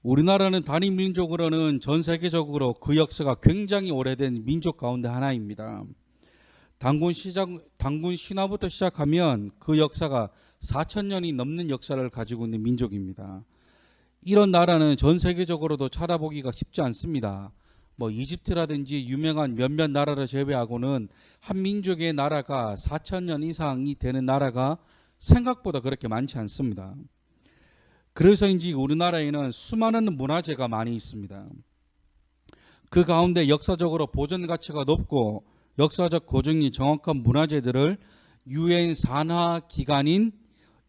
우리나라는 단임 민족으로는 전 세계적으로 그 역사가 굉장히 오래된 민족 가운데 하나입니다. 단군 신화부터 시작하면 그 역사가 4,000년이 넘는 역사를 가지고 있는 민족입니다. 이런 나라는 전 세계적으로도 찾아보기가 쉽지 않습니다. 뭐 이집트라든지 유명한 몇몇 나라를 제외하고는 한 민족의 나라가 4,000년 이상이 되는 나라가 생각보다 그렇게 많지 않습니다. 그래서인지 우리나라에는 수많은 문화재가 많이 있습니다. 그 가운데 역사적으로 보존 가치가 높고 역사적 고증이 정확한 문화재들을 유엔 산하 기관인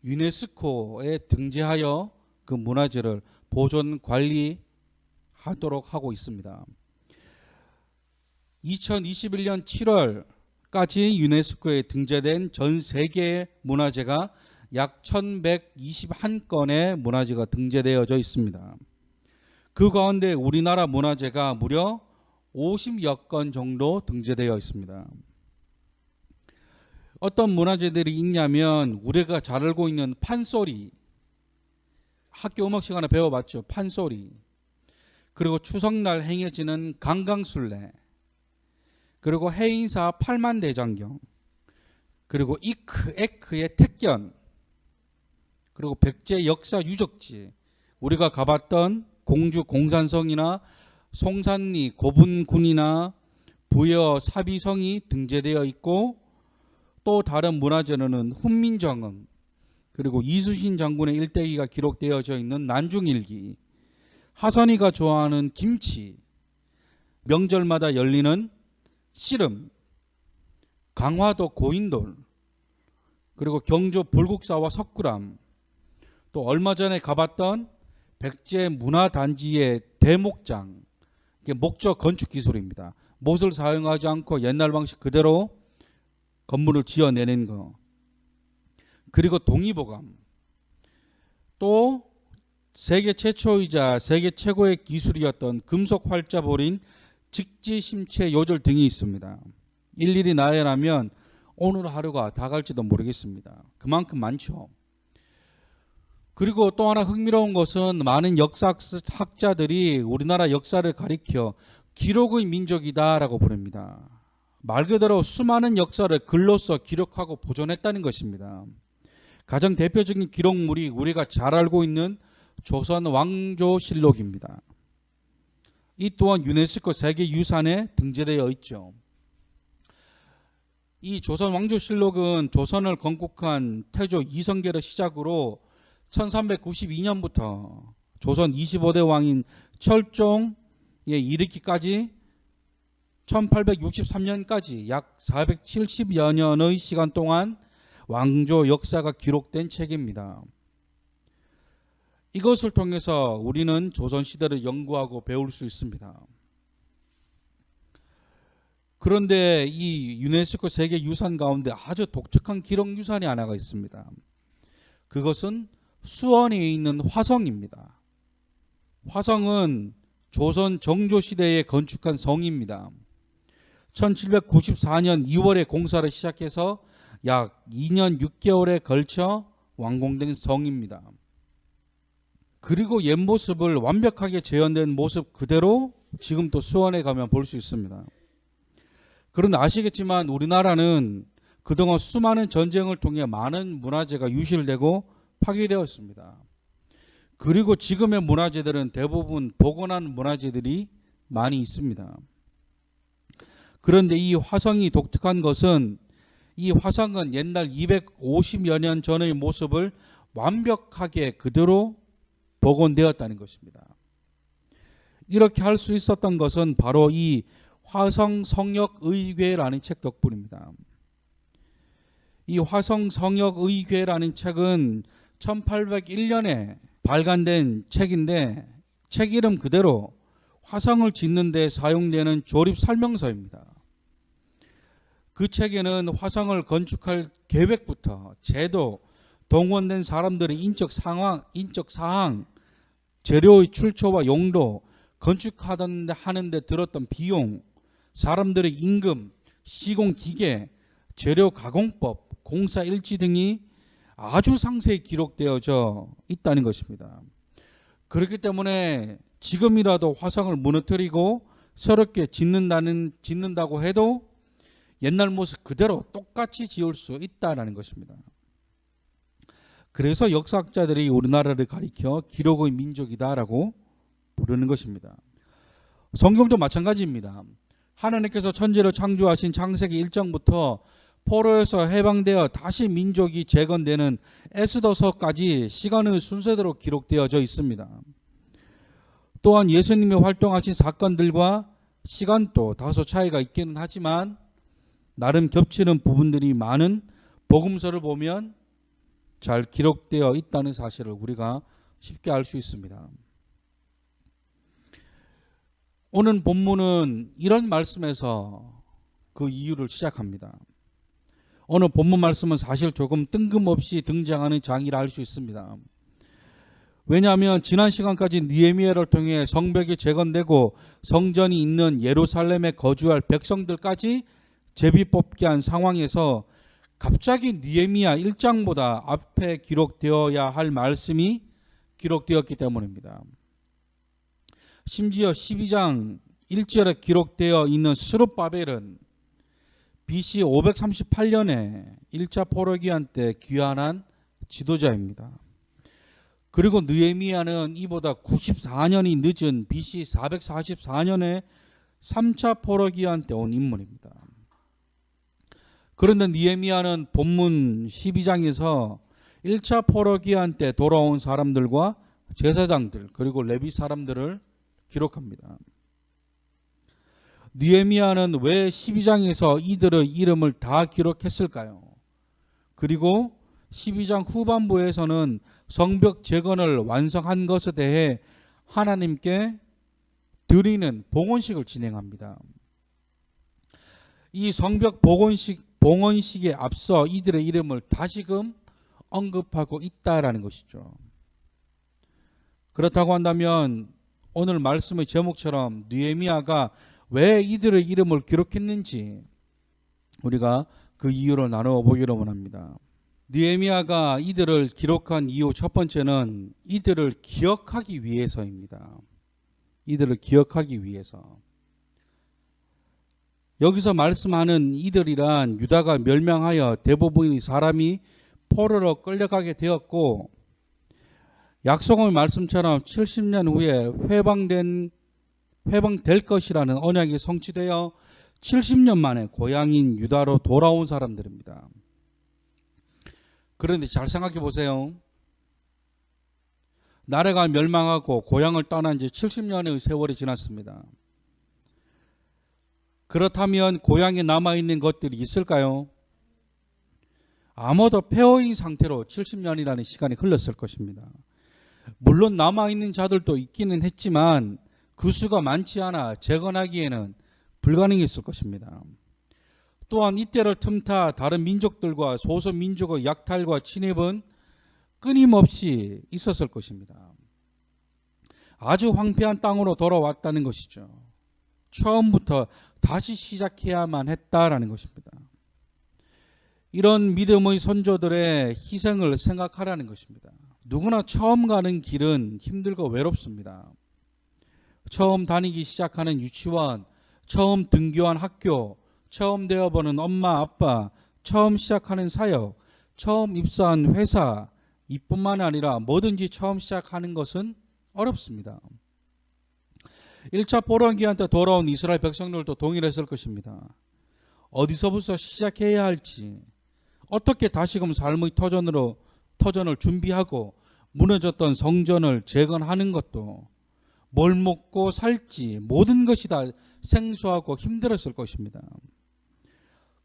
유네스코에 등재하여 그 문화재를 보존 관리하도록 하고 있습니다. 2021년 7월까지 유네스코에 등재된 전 세계의 문화재가 약 1121건의 문화재가 등재되어져 있습니다. 그 가운데 우리나라 문화재가 무려 50여 건 정도 등재되어 있습니다. 어떤 문화재들이 있냐면 우리가 잘 알고 있는 판소리, 학교 음악 시간에 배워봤죠. 판소리. 그리고 추석날 행해지는 강강술래, 그리고 해인사 팔만대장경, 그리고 에크의 택견, 그리고 백제 역사 유적지, 우리가 가봤던 공주 공산성이나 송산리 고분군이나 부여 사비성이 등재되어 있고, 또 다른 문화재로는 훈민정음, 그리고 이수신 장군의 일대기가 기록되어져 있는 난중일기, 하선이가 좋아하는 김치, 명절마다 열리는 씨름, 강화도 고인돌, 그리고 경주 불국사와 석굴암, 또 얼마 전에 가봤던 백제 문화단지의 대목장, 이게 목조 건축 기술입니다. 못을 사용하지 않고 옛날 방식 그대로 건물을 지어내는 거. 그리고 동의보감, 또 세계 최초이자 세계 최고의 기술이었던 금속 활자볼인 직지심체 요절 등이 있습니다. 일일이 나열하면 오늘 하루가 다 갈지도 모르겠습니다. 그만큼 많죠. 그리고 또 하나 흥미로운 것은 많은 역사학자들이 우리나라 역사를 가리켜 기록의 민족이다라고 부릅니다. 말 그대로 수많은 역사를 글로써 기록하고 보존했다는 것입니다. 가장 대표적인 기록물이 우리가 잘 알고 있는 조선 왕조실록입니다. 이 또한 유네스코 세계유산에 등재되어 있죠. 이 조선 왕조실록은 조선을 건국한 태조 이성계를 시작으로 1392년부터 조선 25대 왕인 철종에 이르기까지 1863년까지 약 470여 년의 시간 동안 왕조 역사가 기록된 책입니다. 이것을 통해서 우리는 조선시대를 연구하고 배울 수 있습니다. 그런데 이 유네스코 세계유산 가운데 아주 독특한 기록유산이 하나가 있습니다. 그것은 수원에 있는 화성입니다. 화성은 조선 정조시대에 건축한 성입니다. 1794년 2월에 공사를 시작해서 약 2년 6개월에 걸쳐 완공된 성입니다. 그리고 옛 모습을 완벽하게 재현된 모습 그대로 지금 또 수원에 가면 볼 수 있습니다. 그런데 아시겠지만 우리나라는 그동안 수많은 전쟁을 통해 많은 문화재가 유실되고 파괴되었습니다. 그리고 지금의 문화재들은 대부분 복원한 문화재들이 많이 있습니다. 그런데 이 화성이 독특한 것은 이 화성은 옛날 250여 년 전의 모습을 완벽하게 그대로 복원되었다는 것입니다. 이렇게 할 수 있었던 것은 바로 이 화성성역의궤라는 책 덕분입니다. 이 화성성역의궤라는 책은 1801년에 발간된 책인데 책 이름 그대로 화성을 짓는 데 사용되는 조립 설명서입니다. 그 책에는 화성을 건축할 계획부터 제도, 동원된 사람들의 인적 사항, 재료의 출처와 용도, 건축하는데 들었던 비용, 사람들의 임금, 시공 기계, 재료 가공법, 공사 일지 등이 아주 상세히 기록되어져 있다는 것입니다. 그렇기 때문에 지금이라도 화성을 무너뜨리고 새롭게 짓는다고 해도 옛날 모습 그대로 똑같이 지을 수 있다라는 것입니다. 그래서 역사학자들이 우리나라를 가리켜 기록의 민족이다라고 부르는 것입니다. 성경도 마찬가지입니다. 하나님께서 천지를 창조하신 창세기 1장부터 포로에서 해방되어 다시 민족이 재건되는 에스더서까지 시간의 순서대로 기록되어져 있습니다. 또한 예수님이 활동하신 사건들과 시간도 다소 차이가 있기는 하지만 나름 겹치는 부분들이 많은 복음서를 보면 잘 기록되어 있다는 사실을 우리가 쉽게 알 수 있습니다. 오늘 본문은 이런 말씀에서 그 이유를 시작합니다. 오늘 본문 말씀은 사실 조금 뜬금없이 등장하는 장이라 할 수 있습니다. 왜냐하면 지난 시간까지 느헤미야를 통해 성벽이 재건되고 성전이 있는 예루살렘에 거주할 백성들까지 제비 뽑게 한 상황에서 갑자기 느헤미야 1장보다 앞에 기록되어야 할 말씀이 기록되었기 때문입니다. 심지어 12장 1절에 기록되어 있는 스룹바벨은 BC 538년에 1차 포로기한 때 귀환한 지도자입니다. 그리고 느헤미야는 이보다 94년이 늦은 BC 444년에 3차 포로기한 때 온 인물입니다. 그런데 느헤미야는 본문 12장에서 1차 포로기한 때 돌아온 사람들과 제사장들 그리고 레위 사람들을 기록합니다. 느헤미야는 왜 12장에서 이들의 이름을 다 기록했을까요? 그리고 12장 후반부에서는 성벽 재건을 완성한 것에 대해 하나님께 드리는 봉헌식을 진행합니다. 이 성벽 봉헌식에 앞서 이들의 이름을 다시금 언급하고 있다라는 것이죠. 그렇다고 한다면 오늘 말씀의 제목처럼 느헤미야가 왜 이들의 이름을 기록했는지 우리가 그 이유를 나누어 보기를 원합니다. 느헤미야가 이들을 기록한 이유 첫 번째는 이들을 기억하기 위해서입니다. 이들을 기억하기 위해서. 여기서 말씀하는 이들이란 유다가 멸망하여 대부분의 사람이 포로로 끌려가게 되었고 약속의 말씀처럼 70년 후에 회방될 것이라는 언약이 성취되어 70년 만에 고향인 유다로 돌아온 사람들입니다. 그런데 잘 생각해 보세요. 나라가 멸망하고 고향을 떠난 지 70년의 세월이 지났습니다. 그렇다면 고향에 남아있는 것들이 있을까요? 아무도 폐허인 상태로 70년이라는 시간이 흘렀을 것입니다. 물론 남아있는 자들도 있기는 했지만 그 수가 많지 않아 재건하기에는 불가능했을 것입니다. 또한 이때를 틈타 다른 민족들과 소수민족의 약탈과 침입은 끊임없이 있었을 것입니다. 아주 황폐한 땅으로 돌아왔다는 것이죠. 처음부터 다시 시작해야만 했다라는 것입니다. 이런 믿음의 선조들의 희생을 생각하라는 것입니다. 누구나 처음 가는 길은 힘들고 외롭습니다. 처음 다니기 시작하는 유치원, 처음 등교한 학교, 처음 되어보는 엄마, 아빠, 처음 시작하는 사역, 처음 입사한 회사, 이뿐만 아니라 뭐든지 처음 시작하는 것은 어렵습니다. 1차 포로기한 때 돌아온 이스라엘 백성들도 동일했을 것입니다. 어디서부터 시작해야 할지, 어떻게 다시금 삶의 터전을 준비하고 무너졌던 성전을 재건하는 것도 뭘 먹고 살지 모든 것이 다 생소하고 힘들었을 것입니다.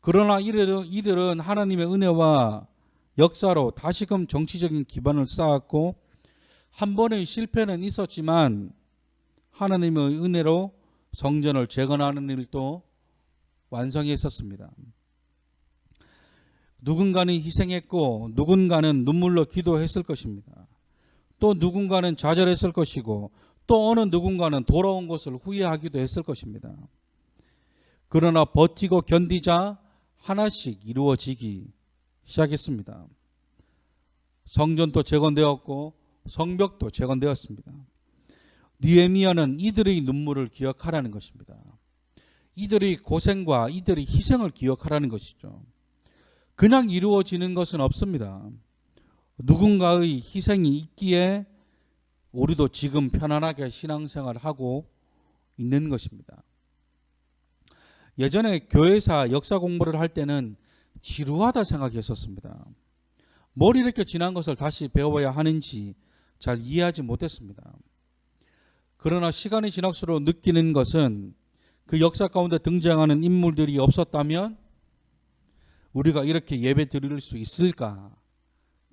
그러나 이들은 하나님의 은혜와 역사로 다시금 정치적인 기반을 쌓았고 한 번의 실패는 있었지만 하나님의 은혜로 성전을 재건하는 일도 완성했었습니다. 누군가는 희생했고 누군가는 눈물로 기도했을 것입니다. 또 누군가는 좌절했을 것이고 또 어느 누군가는 돌아온 것을 후회하기도 했을 것입니다. 그러나 버티고 견디자 하나씩 이루어지기 시작했습니다. 성전도 재건되었고 성벽도 재건되었습니다. 느헤미야는 이들의 눈물을 기억하라는 것입니다. 이들의 고생과 이들의 희생을 기억하라는 것이죠. 그냥 이루어지는 것은 없습니다. 누군가의 희생이 있기에 우리도 지금 편안하게 신앙생활을 하고 있는 것입니다. 예전에 교회사 역사 공부를 할 때는 지루하다 생각했었습니다. 뭘 이렇게 지난 것을 다시 배워야 하는지 잘 이해하지 못했습니다. 그러나 시간이 지날수록 느끼는 것은 그 역사 가운데 등장하는 인물들이 없었다면 우리가 이렇게 예배 드릴 수 있을까?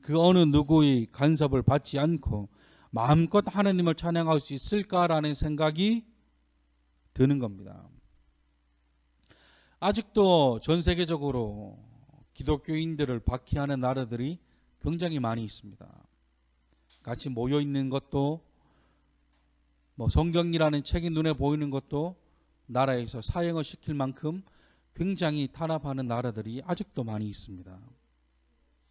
그 어느 누구의 간섭을 받지 않고 마음껏 하나님을 찬양할 수 있을까라는 생각이 드는 겁니다. 아직도 전 세계적으로 기독교인들을 박해하는 나라들이 굉장히 많이 있습니다. 같이 모여 있는 것도 성경이라는 책이 눈에 보이는 것도 나라에서 사형을 시킬 만큼 굉장히 탄압하는 나라들이 아직도 많이 있습니다.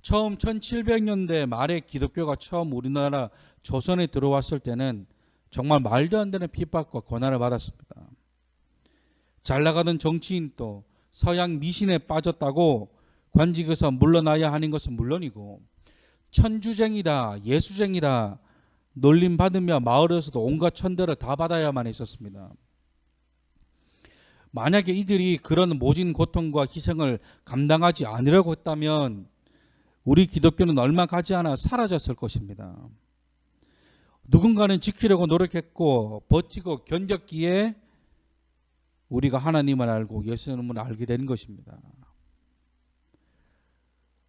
처음 1700년대 말에 기독교가 처음 우리나라 조선에 들어왔을 때는 정말 말도 안 되는 핍박과 고난을 받았습니다. 잘 나가던 정치인도 서양 미신에 빠졌다고 관직에서 물러나야 하는 것은 물론이고 천주쟁이다, 예수쟁이다 놀림받으며 마을에서도 온갖 천대를 다 받아야만 했었습니다. 만약에 이들이 그런 모진 고통과 희생을 감당하지 않으려고 했다면 우리 기독교는 얼마 가지 않아 사라졌을 것입니다. 누군가는 지키려고 노력했고 버티고 견뎠기에 우리가 하나님을 알고 예수님을 알게 된 것입니다.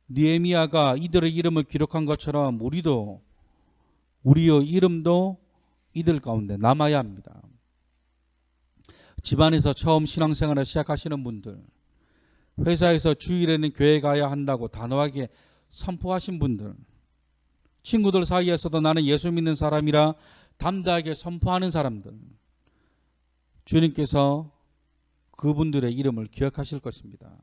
느헤미야가 이들의 이름을 기록한 것처럼 우리의 이름도 이들 가운데 남아야 합니다. 집안에서 처음 신앙생활을 시작하시는 분들, 회사에서 주일에는 교회 가야 한다고 단호하게 선포하신 분들, 친구들 사이에서도 나는 예수 믿는 사람이라 담대하게 선포하는 사람들, 주님께서 그분들의 이름을 기억하실 것입니다.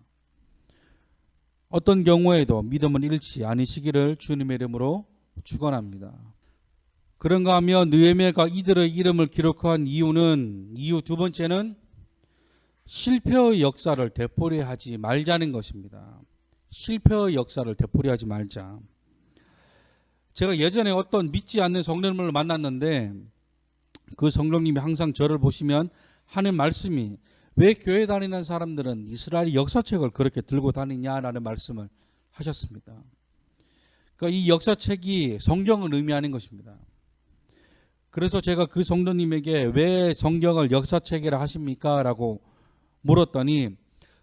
어떤 경우에도 믿음을 잃지 않으시기를 주님의 이름으로 축원합니다. 그런가 하면 느헤미야가 이들의 이름을 기록한 이유 두 번째는 실패의 역사를 되풀이하지 말자는 것입니다. 실패의 역사를 되풀이하지 말자. 제가 예전에 어떤 믿지 않는 성도님을 만났는데 그 성도님이 항상 저를 보시면 하는 말씀이 왜 교회 다니는 사람들은 이스라엘 역사책을 그렇게 들고 다니냐라는 말씀을 하셨습니다. 그러니까 이 역사책이 성경을 의미하는 것입니다. 그래서 제가 그 성도님에게 왜 성경을 역사책이라 하십니까? 라고 물었더니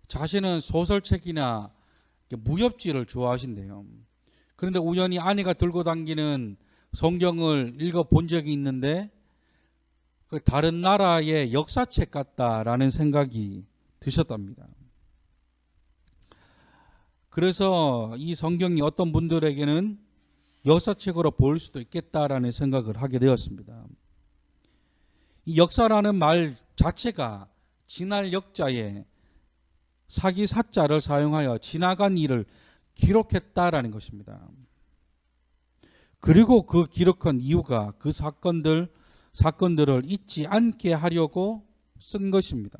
자신은 소설책이나 무협지를 좋아하신대요. 그런데 우연히 아내가 들고 다니는 성경을 읽어본 적이 있는데 다른 나라의 역사책 같다라는 생각이 드셨답니다. 그래서 이 성경이 어떤 분들에게는 역사책으로 보일 수도 있겠다라는 생각을 하게 되었습니다. 이 역사라는 말 자체가 지날 역자에 사기사자를 사용하여 지나간 일을 기록했다라는 것입니다. 그리고 그 기록한 이유가 그 사건들을 잊지 않게 하려고 쓴 것입니다.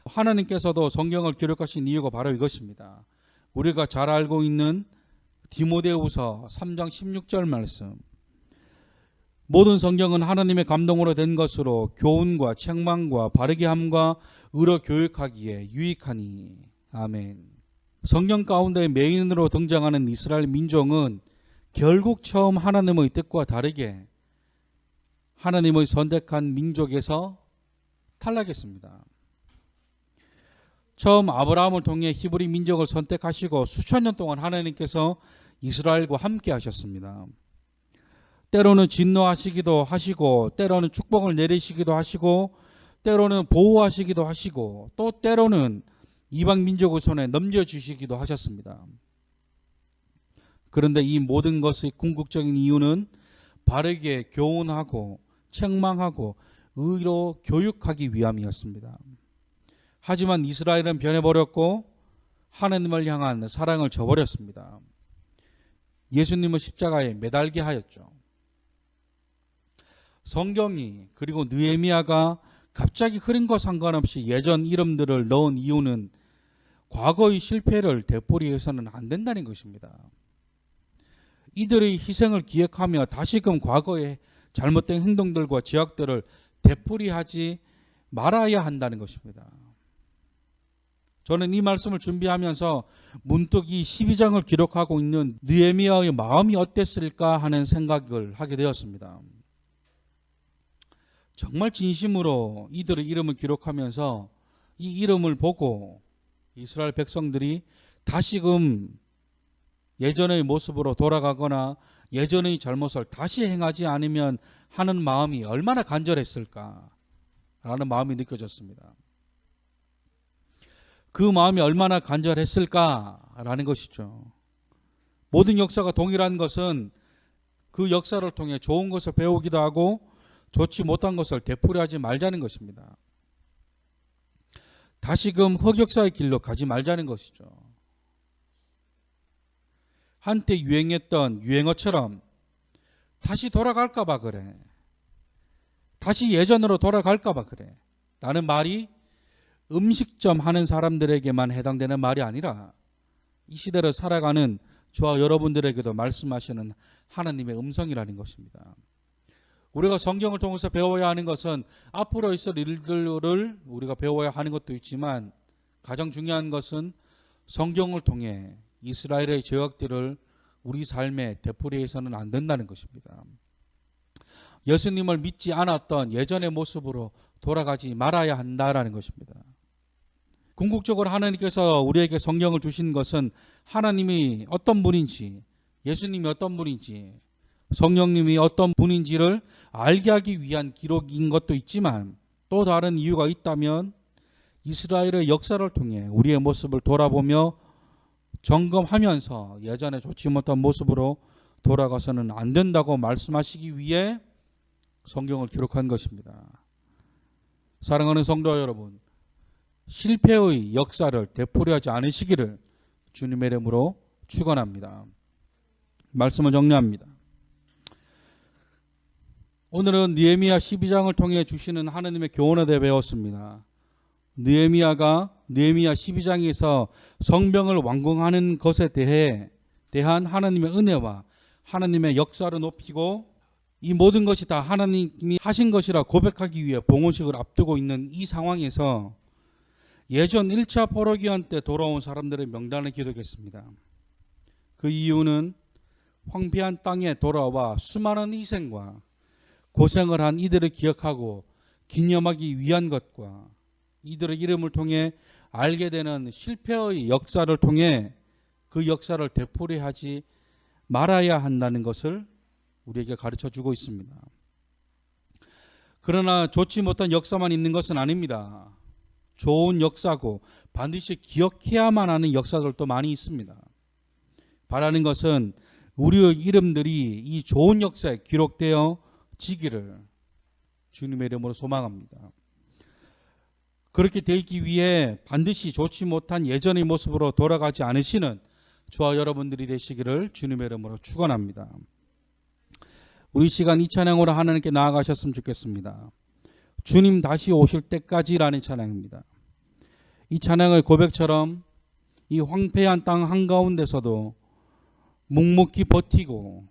하나님께서도 성경을 기록하신 이유가 바로 이것입니다. 우리가 잘 알고 있는 디모데후서 3장 16절 말씀. 모든 성경은 하나님의 감동으로 된 것으로 교훈과 책망과 바르게 함과 의로 교육하기에 유익하니. 아멘. 성경 가운데 메인으로 등장하는 이스라엘 민족은 결국 처음 하나님의 뜻과 다르게 하나님의 선택한 민족에서 탈락했습니다. 처음 아브라함을 통해 히브리 민족을 선택하시고 수천 년 동안 하나님께서 이스라엘과 함께 하셨습니다. 때로는 진노하시기도 하시고 때로는 축복을 내리시기도 하시고 때로는 보호하시기도 하시고 또 때로는 이방 민족의 손에 넘겨주시기도 하셨습니다. 그런데 이 모든 것의 궁극적인 이유는 바르게 교훈하고 책망하고 의로 교육하기 위함이었습니다. 하지만 이스라엘은 변해버렸고 하나님을 향한 사랑을 저버렸습니다. 예수님을 십자가에 매달게 하였죠. 성경이 그리고 느헤미야가 갑자기 흐린 것 상관없이 예전 이름들을 넣은 이유는 과거의 실패를 되풀이해서는 안 된다는 것입니다. 이들의 희생을 기억하며 다시금 과거의 잘못된 행동들과 죄악들을 되풀이하지 말아야 한다는 것입니다. 저는 이 말씀을 준비하면서 문득 이 12장을 기록하고 있는 느헤미야의 마음이 어땠을까 하는 생각을 하게 되었습니다. 정말 진심으로 이들의 이름을 기록하면서 이 이름을 보고 이스라엘 백성들이 다시금 예전의 모습으로 돌아가거나 예전의 잘못을 다시 행하지 않으면 하는 마음이 얼마나 간절했을까 라는 마음이 느껴졌습니다. 그 마음이 얼마나 간절했을까라는 것이죠. 모든 역사가 동일한 것은 그 역사를 통해 좋은 것을 배우기도 하고 좋지 못한 것을 되풀이하지 말자는 것입니다. 다시금 흑역사의 길로 가지 말자는 것이죠. 한때 유행했던 유행어처럼 다시 돌아갈까 봐 그래. 다시 예전으로 돌아갈까 봐 그래. 라는 말이 음식점 하는 사람들에게만 해당되는 말이 아니라 이 시대를 살아가는 저와 여러분들에게도 말씀하시는 하나님의 음성이라는 것입니다. 우리가 성경을 통해서 배워야 하는 것은 앞으로 있을 일들을 우리가 배워야 하는 것도 있지만 가장 중요한 것은 성경을 통해 이스라엘의 죄악들을 우리 삶에 되풀이해서는 안 된다는 것입니다. 예수님을 믿지 않았던 예전의 모습으로 돌아가지 말아야 한다라는 것입니다. 궁극적으로 하나님께서 우리에게 성경을 주신 것은 하나님이 어떤 분인지, 예수님이 어떤 분인지, 성령님이 어떤 분인지를 알게 하기 위한 기록인 것도 있지만 또 다른 이유가 있다면 이스라엘의 역사를 통해 우리의 모습을 돌아보며 점검하면서 예전에 좋지 못한 모습으로 돌아가서는 안 된다고 말씀하시기 위해 성경을 기록한 것입니다. 사랑하는 성도 여러분, 실패의 역사를 되풀이하지 않으시기를 주님의 이름으로 축원합니다. 말씀을 정리합니다. 오늘은 느헤미야 12장을 통해 주시는 하나님의 교훈에 대해 배웠습니다. 느헤미야가 느헤미야 12장에서 성벽을 완공하는 것에 대한 하나님의 은혜와 하나님의 역사를 높이고 이 모든 것이 다 하나님이 하신 것이라 고백하기 위해 봉헌식을 앞두고 있는 이 상황에서 예전 1차 포로기한 때 돌아온 사람들의 명단을 기록했습니다. 그 이유는 황폐한 땅에 돌아와 수많은 희생과 고생을 한 이들을 기억하고 기념하기 위한 것과 이들의 이름을 통해 알게 되는 실패의 역사를 통해 그 역사를 되풀이하지 말아야 한다는 것을 우리에게 가르쳐 주고 있습니다. 그러나 좋지 못한 역사만 있는 것은 아닙니다. 좋은 역사고 반드시 기억해야만 하는 역사들도 많이 있습니다. 바라는 것은 우리의 이름들이 이 좋은 역사에 기록되어 지기를 주님의 이름으로 소망합니다. 그렇게 되기 위해 반드시 좋지 못한 예전의 모습으로 돌아가지 않으시는 저와 여러분들이 되시기를 주님의 이름으로 축원합니다. 우리 시간 이 찬양으로 하나님께 나아가셨으면 좋겠습니다. 주님 다시 오실 때까지라는 찬양입니다. 이 찬양의 고백처럼 이 황폐한 땅 한가운데서도 묵묵히 버티고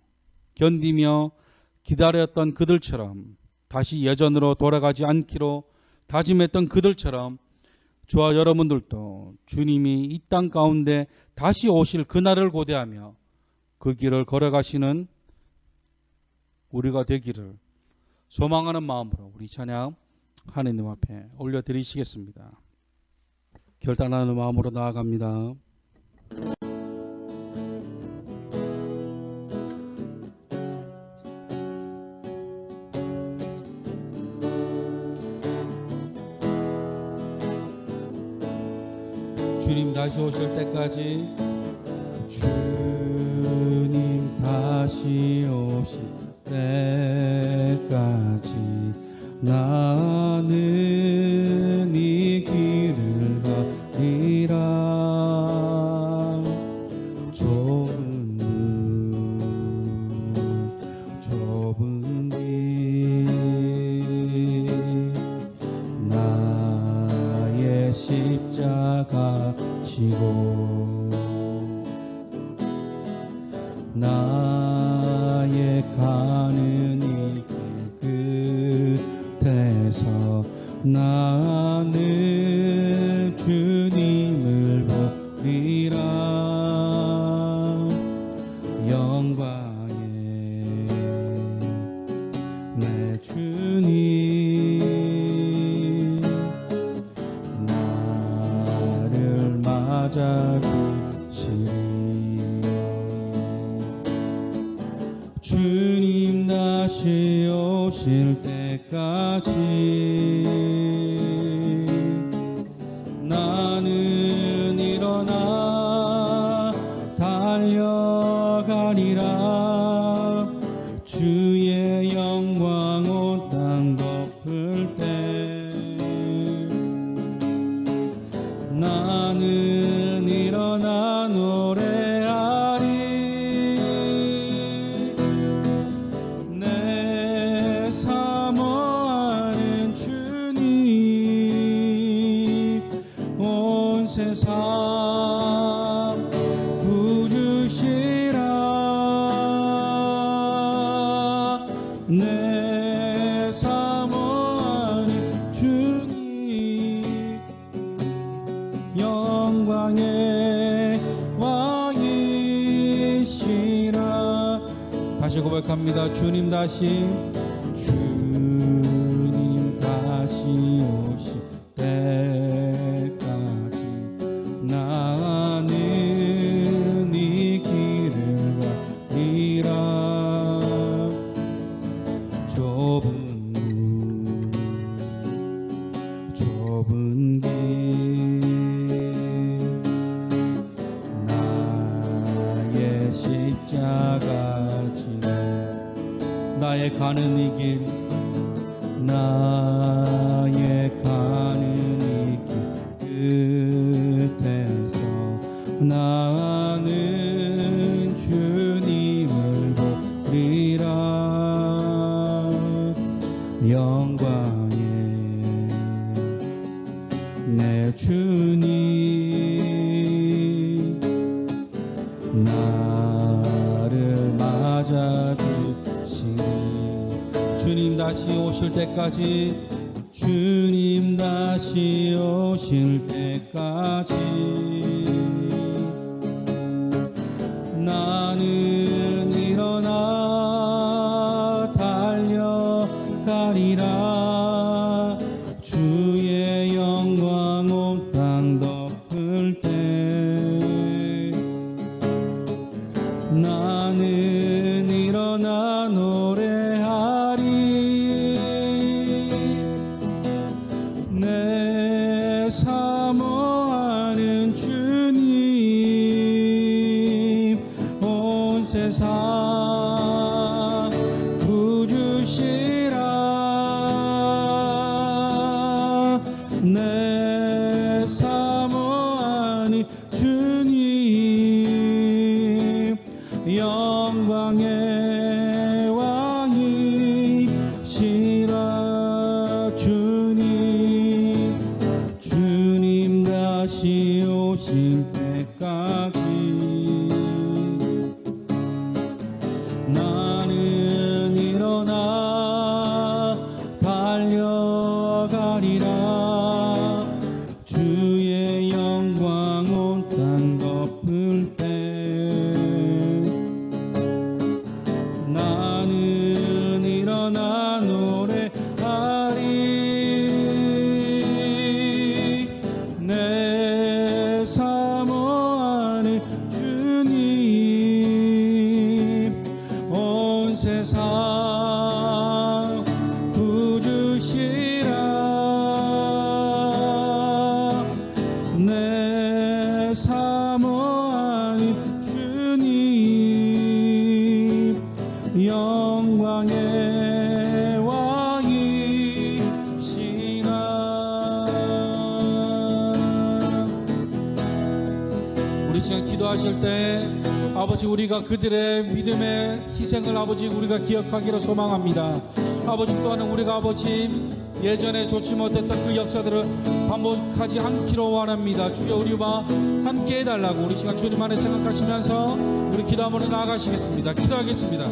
견디며 기다렸던 그들처럼 다시 예전으로 돌아가지 않기로 다짐했던 그들처럼 저와 여러분들도 주님이 이 땅 가운데 다시 오실 그날을 고대하며 그 길을 걸어가시는 우리가 되기를 소망하는 마음으로 우리 찬양 하나님 앞에 올려드리시겠습니다. 결단하는 마음으로 나아갑니다. 주님 다시 오실 때까지, 주님 다시 오실 때까지 나는 이 길을 가리라. 좁은 길 다시 오실 때까지 나는 일어나 달려가리라. 주의 영광 온 땅 덮을 때 나는 일어나 노래하리. 내 사모하는 주님 온 세상 구주시라. 내 사모하는 주님 영광의 왕이시라. 다시 고백합니다. 주님 다시 오실 때까지 나는 이 길을 가리라. 좁은 길 나의 십자가 지고 나의 가는 이 길 나의 가는 이 길 끝에서 나는 주님을 보리라. 영광의 내 주님 나를 맞아주시니 주님 다시 오실 때까지 주님 다시 오실 때까지 나는 일어나 달려가리라. 주의 영광 온 땅 덮을 때 나는 일어나 노래하리. 내 사모하는 주님 온 세상 구주시라. 내 사모하는 주님 영광의 왕이시라. 주님 다시 오실 때까지 나는 일어나 달려가리라. 주의 영광 온 땅 덮을 때 나는 일어나 노래하리. 내 사모하는 주님 온 세상 구주시라. 내 사모하는 주님 영광의 왕이시라. 우리 지금 기도하실 때 아버지 우리가 그들의 믿음의 희생을 아버지 우리가 기억하기를 소망합니다. 아버지 또한 우리가 아버지 예전에 좋지 못했던 그 역사들을 반복하지 않기로 원합니다. 주여 우리와 함께 해달라고 우리 시간 주님 안에 생각하시면서 우리 기도함으로 나아가시겠습니다. 기도하겠습니다.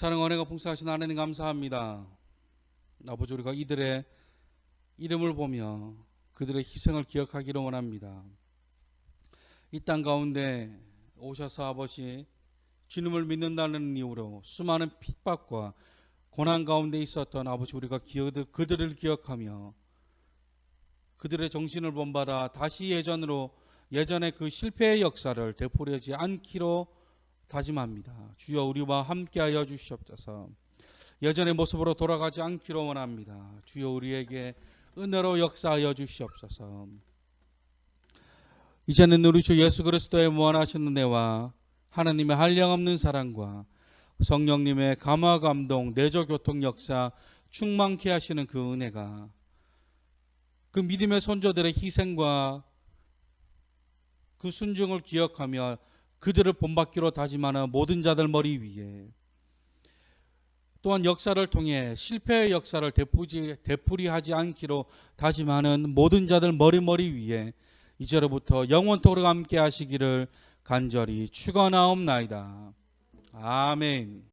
사랑 은혜가 풍성하신 하나님 감사합니다. 아버지, 우리가 이들의 이름을 보며 그들의 희생을 기억하기를 원합니다. 이 땅 가운데 오셔서 아버지 주님을 믿는다는 이유로 수많은 핍박과 고난 가운데 있었던 아버지, 우리가 그들을 기억하며 그들의 정신을 본받아 다시 예전의 그 실패의 역사를 되풀이하지 않기로 다짐합니다. 주여, 우리와 함께하여 주시옵소서. 예전의 모습으로 돌아가지 않기로 원합니다. 주여, 우리에게 은혜로 역사하여 주시옵소서. 이제는 우리 주 예수 그리스도의 무한하신 은혜와 하나님의 한량없는 사랑과 성령님의 감화 감동 내조 교통 역사 충만케 하시는 그 은혜가 그 믿음의 선조들의 희생과 그 순종을 기억하며 그들을 본받기로 다짐하는 모든 자들 머리 위에, 또한 역사를 통해 실패의 역사를 되풀이하지 않기로 다짐하는 모든 자들 머리 위에 이제로부터 영원토록 함께 하시기를 간절히 축원하옵나이다. 아멘.